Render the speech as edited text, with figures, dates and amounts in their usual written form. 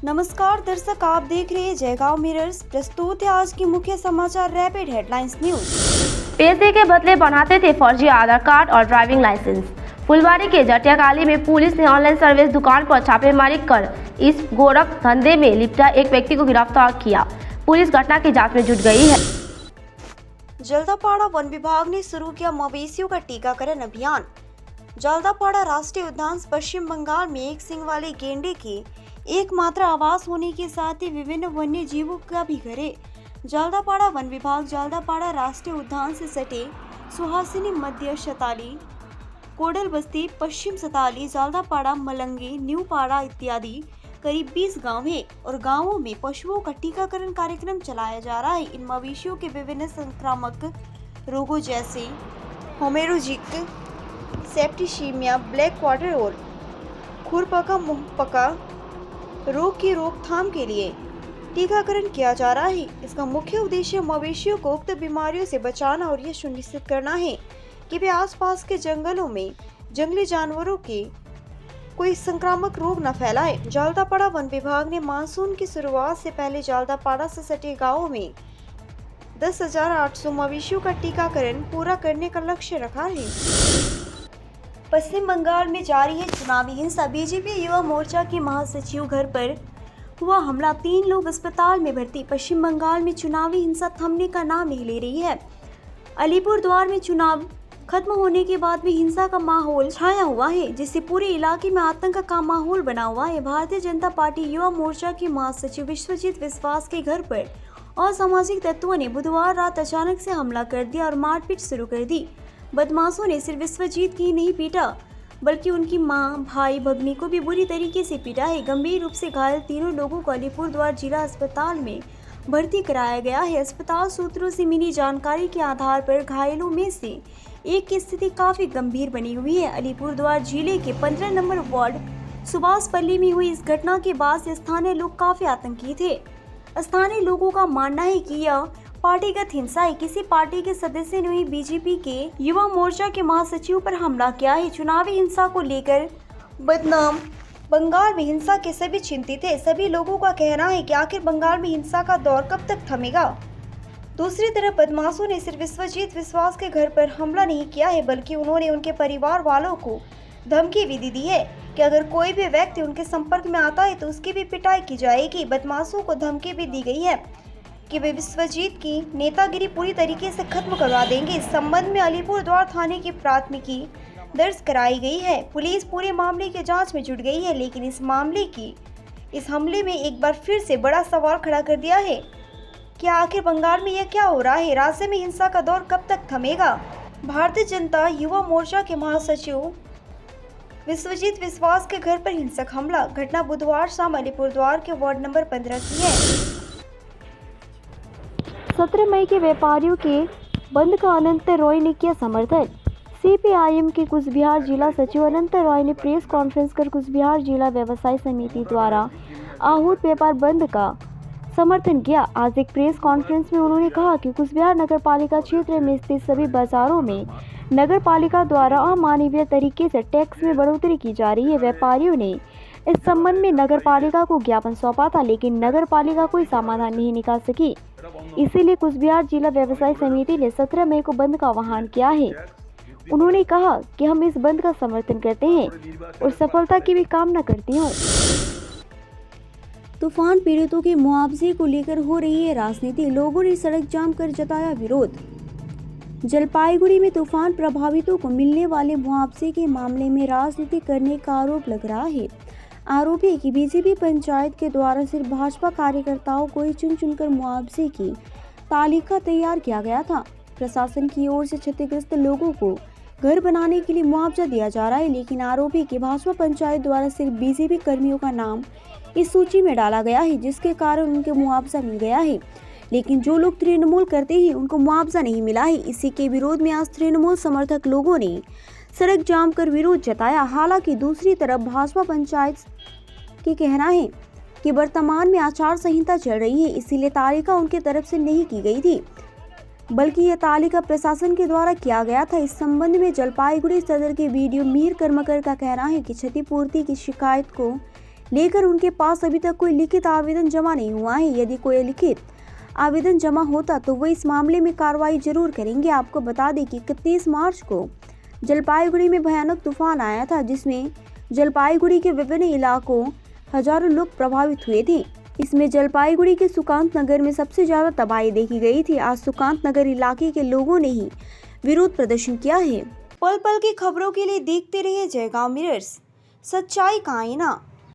नमस्कार दर्शक, आप देख रहे हैं जयगांव मिरर्स। प्रस्तुत है आज की मुख्य समाचार रैपिड हेडलाइंस न्यूज। पैसे के बदले बनाते थे फर्जी आधार कार्ड और ड्राइविंग लाइसेंस। फुलवारी के जटियाकाली में पुलिस ने ऑनलाइन सर्विस दुकान पर छापेमारी कर इस गोरख धंधे में लिप्त एक व्यक्ति को गिरफ्तार किया। पुलिस घटना की जांच में जुट गई है। जल्दापाड़ा वन विभाग ने शुरू किया मवेशियों का टीकाकरण अभियान। जल्दापाड़ा राष्ट्रीय उद्यान पश्चिम बंगाल में एक सींग वाले गेंडे के एकमात्र आवास होने के साथ ही विभिन्न वन्य जीवों का भी घर है। जल्दापाड़ा वन विभाग जल्दापाड़ा राष्ट्रीय उद्यान से सटे सुहासिनी, मध्य शताली, कोडल बस्ती, पश्चिम शताली, जल्दापाड़ा, मलंगे, न्यू पाड़ा इत्यादि करीब 20 गांव है और गांवों में पशुओं का टीकाकरण कार्यक्रम चलाया जा रहा है। इन मवेशियों के विभिन्न संक्रामक रोगों जैसे होमेरोजिक, सेप्टिसीमिया, ब्लैक वाटर और खुरपका मुंहपका रोग की रोकथाम के लिए टीकाकरण किया जा रहा है। इसका मुख्य उद्देश्य मवेशियों को उक्त बीमारियों से बचाना और यह सुनिश्चित करना है कि वे आसपास के जंगलों में जंगली जानवरों के कोई संक्रामक रोग न फैलाए। जल्दापाड़ा वन विभाग ने मानसून की शुरुआत से पहले जल्दापाड़ा से सटे गांवों में 10,800 मवेशियों का टीकाकरण पूरा करने का लक्ष्य रखा है। पश्चिम बंगाल में जारी है चुनावी हिंसा। बीजेपी युवा मोर्चा के महासचिव घर पर हुआ हमला, 3 लोग अस्पताल में भर्ती। पश्चिम बंगाल में चुनावी हिंसा थमने का नाम नहीं ले रही है। अलीपुरद्वार में चुनाव खत्म होने के बाद भी हिंसा का माहौल छाया हुआ है, जिससे पूरे इलाके में आतंक का माहौल बना हुआ है। भारतीय जनता पार्टी युवा मोर्चा के महासचिव विश्वजीत विश्वास के घर पर असामाजिक तत्वों ने बुधवार रात अचानक से हमला कर दिया और मारपीट शुरू कर दी। बदमाशों ने सिर्फ विश्वजीत की नहीं पीटा, बल्कि उनकी मां, भाई, भगनी को भी बुरी तरीके से पीटा है। गंभीर रूप से घायल तीनों लोगों को अलीपुरद्वार जिला अस्पताल में भर्ती कराया गया है। अस्पताल सूत्रों से मिली जानकारी के आधार पर घायलों में से एक की स्थिति काफी गंभीर बनी हुई है। अलीपुरद्वार जिले के 15 नंबर वार्ड सुभाषपल्ली में हुई इस घटना के बाद से स्थानीय लोग काफी आतंकित थे। स्थानीय लोगों का मानना है कि यह पार्टीगत हिंसा है। किसी पार्टी के सदस्य ने बीजेपी के युवा मोर्चा के महासचिव पर हमला किया है। चुनावी हिंसा को लेकर बदनाम बंगाल में हिंसा के सभी चिंतित है। सभी लोगों का कहना है कि आखिर बंगाल में हिंसा का दौर कब तक थमेगा। दूसरी तरफ बदमाशों ने सिर्फ विश्वजीत विश्वास के घर पर हमला नहीं किया है, बल्कि उन्होंने उनके परिवार वालों को धमकी भी दी है कि अगर कोई भी व्यक्ति उनके संपर्क में आता है तो उसकी भी पिटाई की जाएगी। बदमाशों को धमकी भी दी गई है कि वे विश्वजीत की नेतागिरी पूरी तरीके से खत्म करवा देंगे। इस संबंध में अलीपुरद्वार थाने की प्राथमिकी दर्ज कराई गई है। पुलिस पूरे मामले की जांच में जुट गई है, लेकिन इस हमले में एक बार फिर से बड़ा सवाल खड़ा कर दिया है कि आखिर बंगाल में यह क्या हो रहा है। राज्य में हिंसा का दौर कब तक थमेगा। भारतीय जनता युवा मोर्चा के महासचिव विश्वजीत विश्वास के घर पर हिंसक हमला। घटना बुधवार शाम अलीपुरद्वार के वार्ड नंबर 15 की है। 17 मई के व्यापारियों के बंद का अनंत रॉय ने किया समर्थन। सीपीआईएम के कुचबिहार जिला सचिव अनंत रॉय ने प्रेस कॉन्फ्रेंस कर कुचबिहार जिला व्यवसाय समिति द्वारा आहूत व्यापार बंद का समर्थन किया। आज एक प्रेस कॉन्फ्रेंस में उन्होंने कहा कि कुचबिहार नगर पालिका क्षेत्र में स्थित सभी बाजारों में नगर पालिका द्वारा अमानवीय तरीके से टैक्स में बढ़ोतरी की जा रही है। व्यापारियों ने इस संबंध में नगर पालिका को ज्ञापन सौंपा था, लेकिन नगर पालिका कोई समाधान नहीं निकाल सकी। इसीलिए कुचबिहार जिला व्यवसाय समिति ने 17 मई को बंद का आह्वान किया है। उन्होंने कहा कि हम इस बंद का समर्थन करते हैं और सफलता की भी कामना करती हूँ। तूफान पीड़ितों के मुआवजे को लेकर हो रही है राजनीति। लोगों ने सड़क जाम कर जताया विरोध। जलपाईगुड़ी में तूफान प्रभावितों को मिलने वाले मुआवजे के मामले में राजनीति करने का आरोप लग रहा है। आरोप है कि बीजेपी पंचायत के द्वारा सिर्फ भाजपा कार्यकर्ताओं को ही चुन चुनकर मुआवजे की तालिका तैयार किया गया था। प्रशासन की ओर से क्षतिग्रस्त लोगों को घर बनाने के लिए मुआवजा दिया जा रहा है, लेकिन आरोप है कि भाजपा पंचायत द्वारा सिर्फ बीजेपी कर्मियों का नाम इस सूची में डाला गया है, जिसके कारण उनके मुआवजा मिल गया है, लेकिन जो लोग तृणमूल करते हैं उनको मुआवजा नहीं मिला है। इसी के विरोध में आज तृणमूल समर्थक लोगों ने सड़क जाम कर विरोध जताया। हालांकि दूसरी तरफ भाजपा पंचायत की कहना है कि वर्तमान में आचार संहिता चल रही है, इसीलिए तालिका उनके तरफ से नहीं की गई थी, बल्कि यह तालिका प्रशासन के द्वारा किया गया था। इस संबंध में जलपाईगुड़ी सदर के वीडियो मीर कर्मकर का कहना है कि क्षतिपूर्ति की शिकायत को लेकर उनके पास अभी तक कोई लिखित आवेदन जमा नहीं हुआ है। यदि कोई लिखित आवेदन जमा होता तो वो इस मामले में कार्रवाई जरूर करेंगे। आपको बता दें कि 31 मार्च को जलपाईगुड़ी में भयानक तूफान आया था, जिसमें जलपाईगुड़ी के विभिन्न इलाकों हजारों लोग प्रभावित हुए थे। इसमें जलपाईगुड़ी के सुकांत नगर में सबसे ज्यादा तबाही देखी गई थी। आज सुकांत नगर इलाके के लोगों ने ही विरोध प्रदर्शन किया है। पल पल की खबरों के लिए देखते रहिए जयगांव मिरर्स, सच्चाई का आईना।